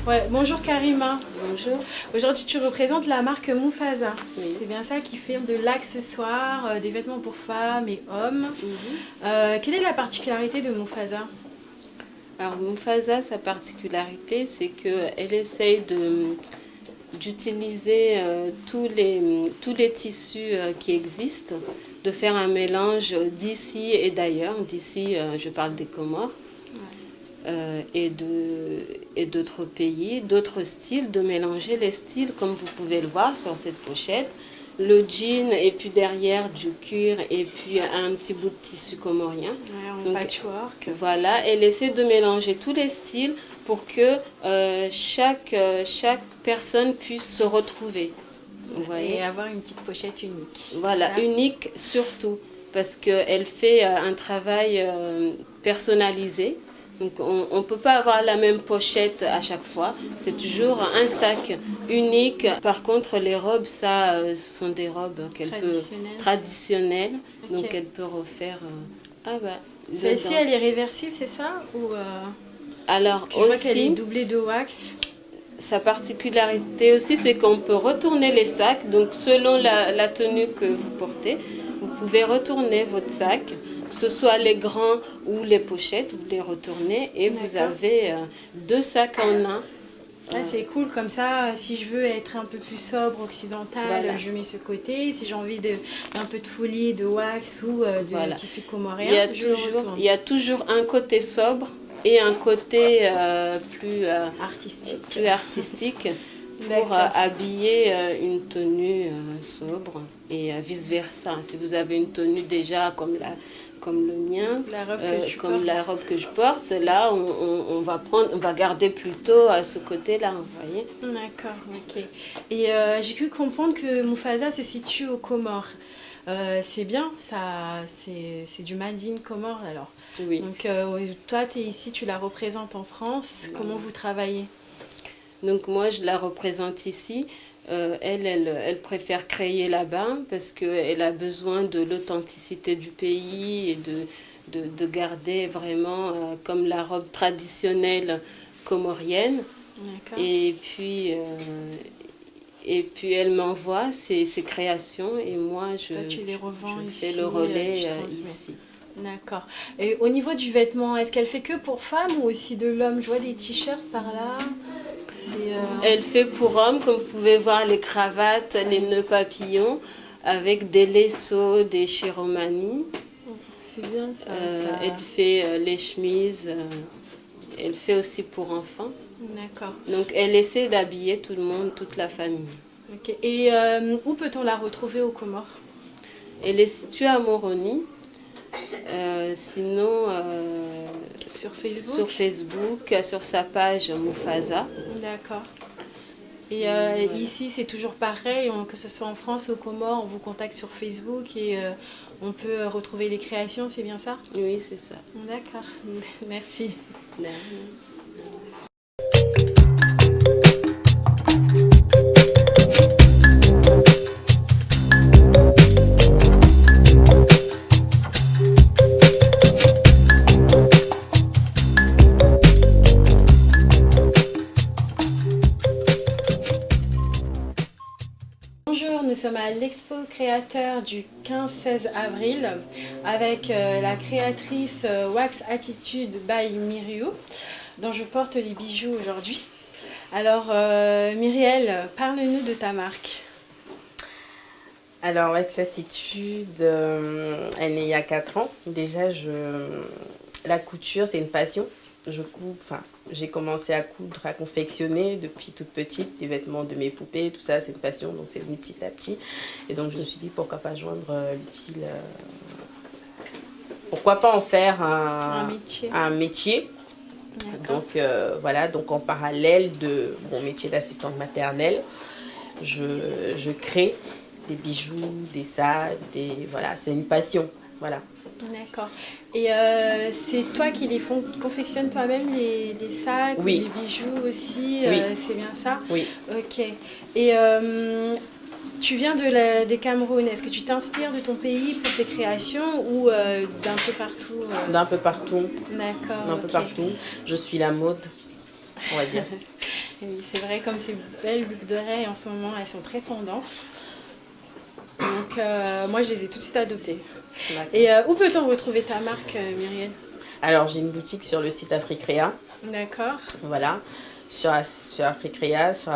Ouais, bonjour Karima. Bonjour. Aujourd'hui, tu représentes la marque Mufasa. Oui. C'est bien ça qui fait de l'accessoire, des vêtements pour femmes et hommes. Quelle est la particularité de Mufasa? Alors Mufasa, sa particularité, c'est qu'elle essaye d'utiliser tous les tissus qui existent, de faire un mélange d'ici et d'ailleurs. D'ici, je parle des Comores. Et d'autres pays, d'autres styles, de mélanger les styles comme vous pouvez le voir sur cette pochette. Le jean et puis derrière du cuir et puis un petit bout de tissu comorien. Ouais, en patchwork. Voilà, elle essaie de mélanger tous les styles pour que chaque personne puisse se retrouver. Vous voyez? Et avoir une petite pochette unique. Voilà, unique surtout parce qu'elle fait un travail personnalisé. Donc on ne peut pas avoir la même pochette à chaque fois. C'est toujours un sac unique. Par contre, les robes, ça, ce sont des robes traditionnelles. Okay. Donc elle peut refaire... Celle-ci, elle est réversible, c'est ça ou Alors parce que je vois qu'elle est doublée de wax. Sa particularité aussi, c'est qu'on peut retourner les sacs. Donc selon la tenue que vous portez, vous pouvez retourner votre sac. Que ce soit les grands ou les pochettes, vous les retournez et vous avez deux sacs en un. C'est cool, comme ça, si je veux être un peu plus sobre, occidentale, voilà. Je mets ce côté. Si j'ai envie d'un peu de folie, de wax ou de tissu comorien, il y a toujours un côté sobre et un côté plus artistique pour habiller une tenue sobre et vice-versa. Si vous avez une tenue déjà comme le mien, la robe que je porte, là on va garder plutôt à ce côté-là, vous voyez. D'accord, ok. Et j'ai pu comprendre que Mufasa se situe aux Comores. C'est bien, c'est du Made in Comores alors. Oui. Donc toi, tu es ici, tu la représentes en France. Oui. Comment vous travaillez? Donc moi, je la représente ici. Elle préfère créer là-bas parce qu'elle a besoin de l'authenticité du pays et de garder vraiment comme la robe traditionnelle comorienne. Et puis elle m'envoie ses créations et moi je fais le relais ici. D'accord. Et au niveau du vêtement, est-ce qu'elle fait que pour femmes ou aussi de l'homme? Je vois des t-shirts par là. Elle fait pour hommes, comme vous pouvez voir, les cravates, les nœuds papillons, avec des laisseaux, des chiromanies. C'est bien ça. Elle fait les chemises, elle fait aussi pour enfants. D'accord. Donc elle essaie d'habiller tout le monde, toute la famille. Ok. Et où peut-on la retrouver aux Comores? Elle est située à Moroni. Sinon, sur Facebook, sur sa page Mufasa. D'accord. Et ici, c'est toujours pareil, que ce soit en France ou aux Comores, on vous contacte sur Facebook et on peut retrouver les créations, c'est bien ça? Oui, c'est ça. D'accord, merci. Nous sommes à l'expo créateur du 15-16 avril avec la créatrice Wax Attitude by Myriou, dont je porte les bijoux aujourd'hui. Alors Myriel, parle-nous de ta marque. Alors Wax Attitude, elle est née il y a 4 ans. Déjà, la couture, c'est une passion. J'ai commencé à coudre, à confectionner depuis toute petite, des vêtements de mes poupées, tout ça, c'est une passion, donc c'est venu petit à petit. Et donc je me suis dit, pourquoi pas joindre l'utile, pourquoi pas en faire un métier. Donc voilà, donc en parallèle de mon métier d'assistante maternelle, je crée des bijoux, des sacs, voilà, c'est une passion, voilà. D'accord. Et c'est toi qui les confectionnes toi-même, les sacs, oui. Les bijoux aussi, oui. C'est bien ça? Oui. Ok. Et tu viens des Cameroun. Est-ce que tu t'inspires de ton pays pour tes créations ou d'un peu partout D'un peu partout. D'accord. D'un peu partout. Je suis la mode, on va dire. Oui, c'est vrai, comme ces belles boucles d'oreilles en ce moment, elles sont très tendances. Donc, moi, je les ai tout de suite adoptées. D'accord. Et où peut-on retrouver ta marque, Myriel? Alors, j'ai une boutique sur le site Africrea. D'accord. Voilà. Sur Africrea, sur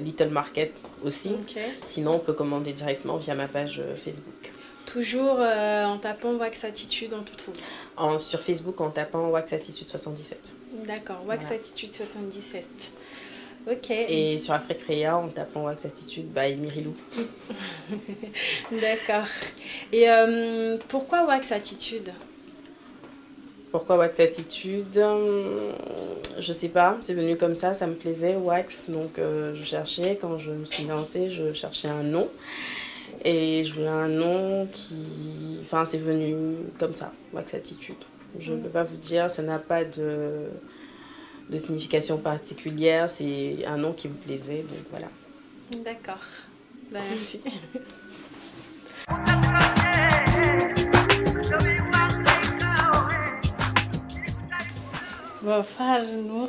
Little Market aussi. Ok. Sinon, on peut commander directement via ma page Facebook. Toujours en tapant Wax Attitude, on te trouve. Sur Facebook, en tapant Wax Attitude 77. D'accord, Wax Voilà. Attitude 77. Ok. Et sur Africrea, en tapant Wax Attitude by Mirilou. D'accord. Et pourquoi Wax Attitude? Pourquoi Wax Attitude? Je sais pas, c'est venu comme ça me plaisait, Wax. Donc je cherchais, quand je me suis lancée, je cherchais un nom. Et je voulais un nom qui... Enfin, c'est venu comme ça, Wax Attitude. Je ne peux pas vous dire, ça n'a pas de signification particulière, c'est un nom qui me plaisait, donc voilà. D'accord. Ben, merci. Bon, Farah Nour,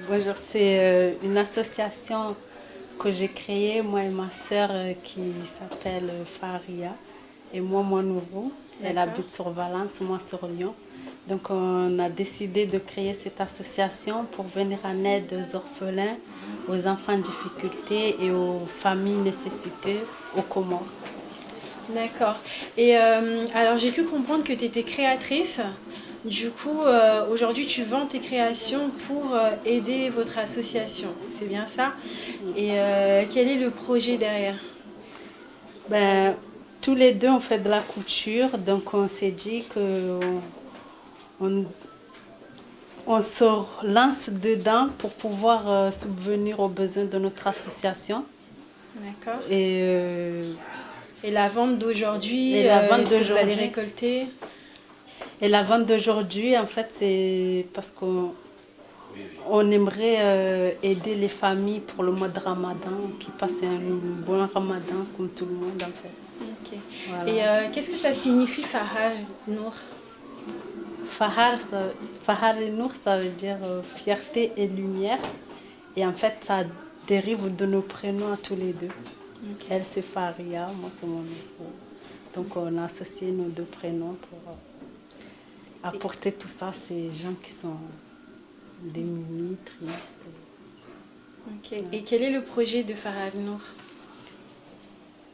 bonjour, c'est une association que j'ai créée, moi et ma sœur, qui s'appelle Faria. Et moi, Nourou, elle D'accord. habite sur Valence, moi sur Lyon. Donc on a décidé de créer cette association pour venir en aide aux orphelins, aux enfants en difficulté et aux familles nécessiteuses aux Comores. D'accord. Et alors, j'ai pu comprendre que tu étais créatrice. Du coup, aujourd'hui, tu vends tes créations pour aider votre association. C'est bien ça? Et quel est le projet derrière? Ben, tous les deux, on fait de la couture, donc on s'est dit on se lance dedans pour pouvoir subvenir aux besoins de notre association. D'accord. Et la vente d'aujourd'hui, Et la vente est-ce que vous allez d'aujourd'hui. récolter? Et la vente d'aujourd'hui, en fait, c'est parce qu'on aimerait aider les familles pour le mois de Ramadan, qui passent un bon Ramadan comme tout le monde, en fait. Ok. Voilà. Et qu'est-ce que ça signifie Farah Nour? Fahar et Nour, ça veut dire fierté et lumière. Et en fait, ça dérive de nos prénoms à tous les deux. Ok. Elle, c'est Faria, moi, c'est mon époux. Donc, on a associé nos deux prénoms pour apporter tout ça à ces gens qui sont démunis, tristes. Ok. Et quel est le projet de Farah Nour?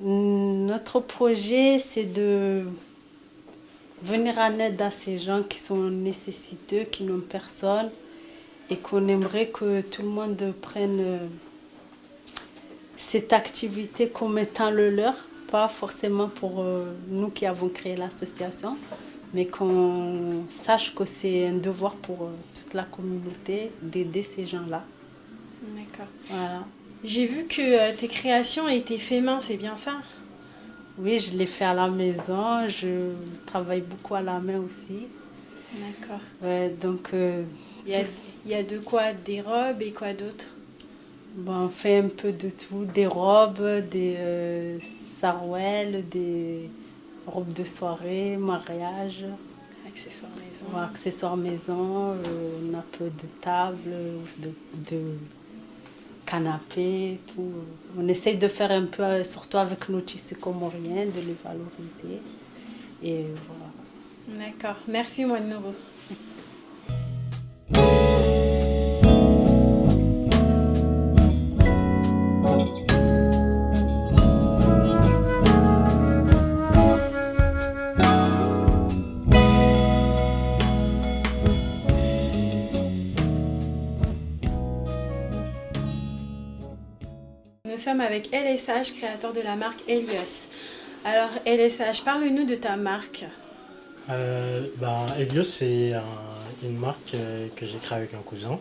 Notre projet, c'est de venir en aide à ces gens qui sont nécessiteux, qui n'ont personne, et qu'on aimerait que tout le monde prenne cette activité comme étant le leur, pas forcément pour nous qui avons créé l'association, mais qu'on sache que c'est un devoir pour toute la communauté d'aider ces gens-là. D'accord. Voilà. J'ai vu que tes créations étaient faites main, c'est bien ça? Oui, je l'ai fait à la maison, je travaille beaucoup à la main aussi. D'accord. Ouais, donc, Il y a de quoi? Des robes et quoi d'autre? bon, on fait un peu de tout, des robes, des sarouels, des robes de soirée, mariage, Accessoires maison. ou accessoires maison, on a un peu de table, de canapé, tout. On essaye de faire un peu, surtout avec nos tissus comoriens, de les valoriser. Et voilà. D'accord. Merci, Moine Nourou. Nous sommes avec LSH, créateur de la marque Helios. Alors, LSH, parle-nous de ta marque. Helios, c'est une marque que j'ai créée avec un cousin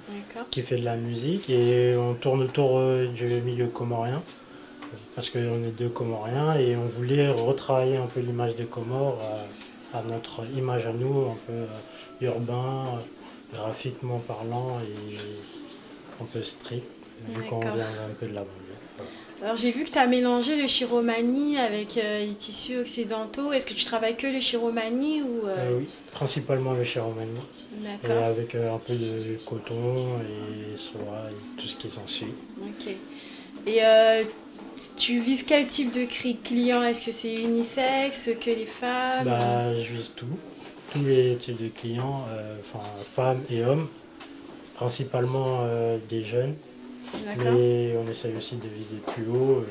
D'accord. qui fait de la musique et on tourne autour du milieu comorien parce qu'on est deux Comoriens et on voulait retravailler un peu l'image des Comores à notre image à nous, un peu urbain, graphiquement parlant et un peu strict vu qu'on D'accord. vient un peu de la banlieue. Alors j'ai vu que tu as mélangé le chiromani avec les tissus occidentaux. Est-ce que tu travailles que le chiromani ou Oui, principalement le chiromani. Et D'accord. avec un peu de coton et soie et tout ce qui s'ensuit. Ok. Et tu vises quel type de client? Est-ce que c'est unisexe, que les femmes? Bah, je vise tout. Tous les types de clients, enfin femmes et hommes, principalement des jeunes. D'accord. Mais on essaye aussi de viser plus haut.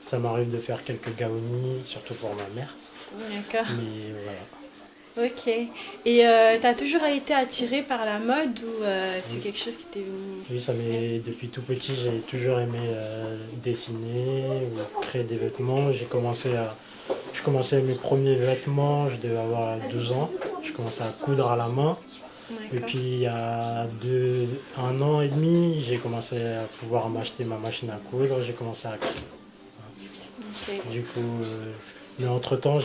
Ça m'arrive de faire quelques gaonis, surtout pour ma mère. D'accord. Mais voilà. Ok. Et tu as toujours été attiré par la mode ou c'est Oui. quelque chose qui t'est venu? Oui, depuis tout petit, j'ai toujours aimé dessiner ou créer des vêtements. Je commençais mes premiers vêtements, je devais avoir 12 ans. Je commençais à coudre à la main. Et D'accord. puis il y a 1 an et demi, j'ai commencé à pouvoir m'acheter ma machine à coudre, j'ai commencé à créer. Ok. Du coup, mais entre-temps,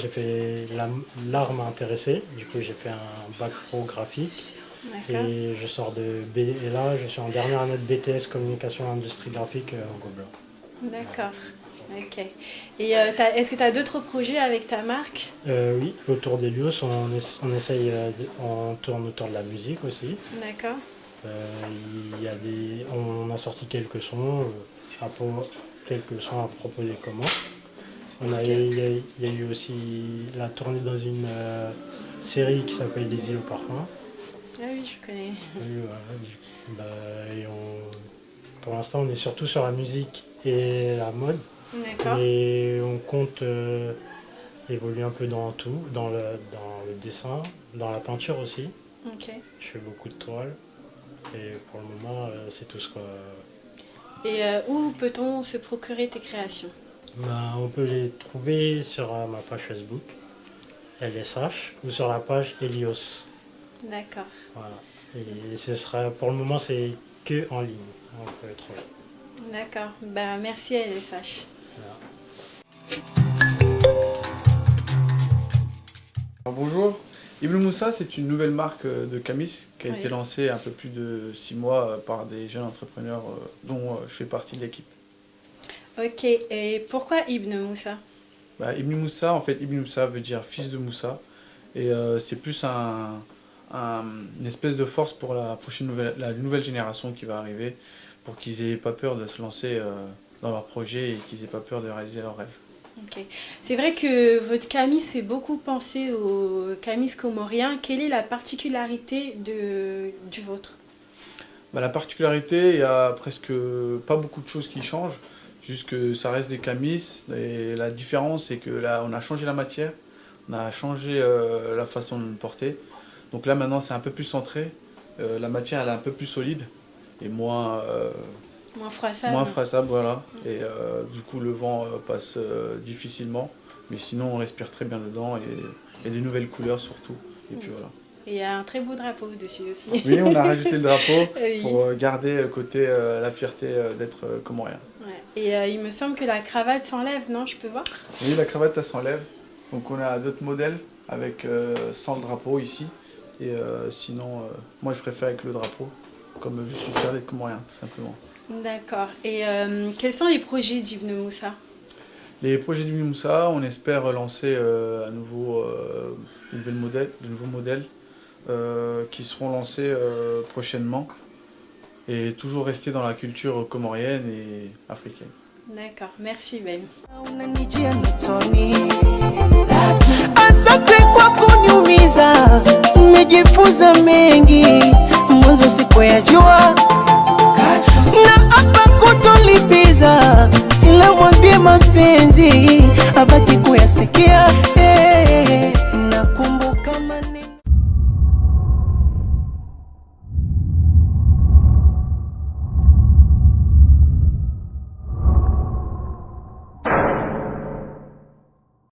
l'art m'a intéressé. Du coup, j'ai fait un bac pro graphique. D'accord. Et et là, je suis en dernière année de BTS communication industrie graphique au Gobelin. D'accord. Ok. Et est-ce que tu as d'autres projets avec ta marque? Oui, autour d'Elios, on tourne autour de la musique aussi. D'accord. On a sorti quelques sons, à propos des commandes. Il y a eu aussi la tournée dans une série qui s'appelle Les îles au parfum. Ah oui, je connais. Oui, voilà. Pour l'instant, on est surtout sur la musique et la mode. D'accord. Mais on compte évoluer un peu dans tout, dans le dessin, dans la peinture aussi. Ok. Je fais beaucoup de toiles. Et pour le moment, c'est tout ce que... Et où peut-on se procurer tes créations? On peut les trouver sur ma page Facebook, LSH, ou sur la page Elios. D'accord. Voilà. Et pour le moment, c'est que en ligne. On peut le trouver. D'accord. Ben, merci LSH. Voilà. Alors, bonjour, Ibn Moussa, c'est une nouvelle marque de camis qui a Oui. été lancée un peu plus de 6 mois par des jeunes entrepreneurs dont je fais partie de l'équipe. Ok. Et pourquoi Ibn Moussa? Ibn Moussa, en fait, Ibn Moussa veut dire fils de Moussa. Et c'est plus une espèce de force pour la nouvelle génération qui va arriver, pour qu'ils n'aient pas peur de se lancer dans leur projet et qu'ils n'aient pas peur de réaliser leurs rêves. Ok. C'est vrai que votre camis fait beaucoup penser au camis comorien. Quelle est la particularité du vôtre? La particularité, il n'y a presque pas beaucoup de choses qui changent, juste que ça reste des camis. Et la différence, c'est que là, on a changé la matière, on a changé la façon de le porter. Donc là, maintenant, c'est un peu plus centré. La matière, elle est un peu plus solide et moins froissable, voilà. Et du coup, le vent passe difficilement. Mais sinon, on respire très bien dedans et des nouvelles couleurs surtout. Et puis voilà. Et il y a un très beau drapeau dessus aussi. Oui, on a rajouté le drapeau Oui. pour garder côté la fierté d'être comorien. Ouais. Et il me semble que la cravate s'enlève, non? Je peux voir? Oui, la cravate, elle s'enlève. Donc on a d'autres modèles avec sans le drapeau ici. Et sinon, moi je préfère avec le drapeau, comme je suis fier d'être comorien, tout simplement. D'accord. Et quels sont les projets d'Ibn Moussa? Les projets d'Ibn Moussa, on espère lancer de nouveaux modèles qui seront lancés prochainement et toujours rester dans la culture comorienne et africaine. D'accord, merci Ben. Asante kwa kuniumiza, nimejifunza mengi, mwanzo sikuyajua na hapa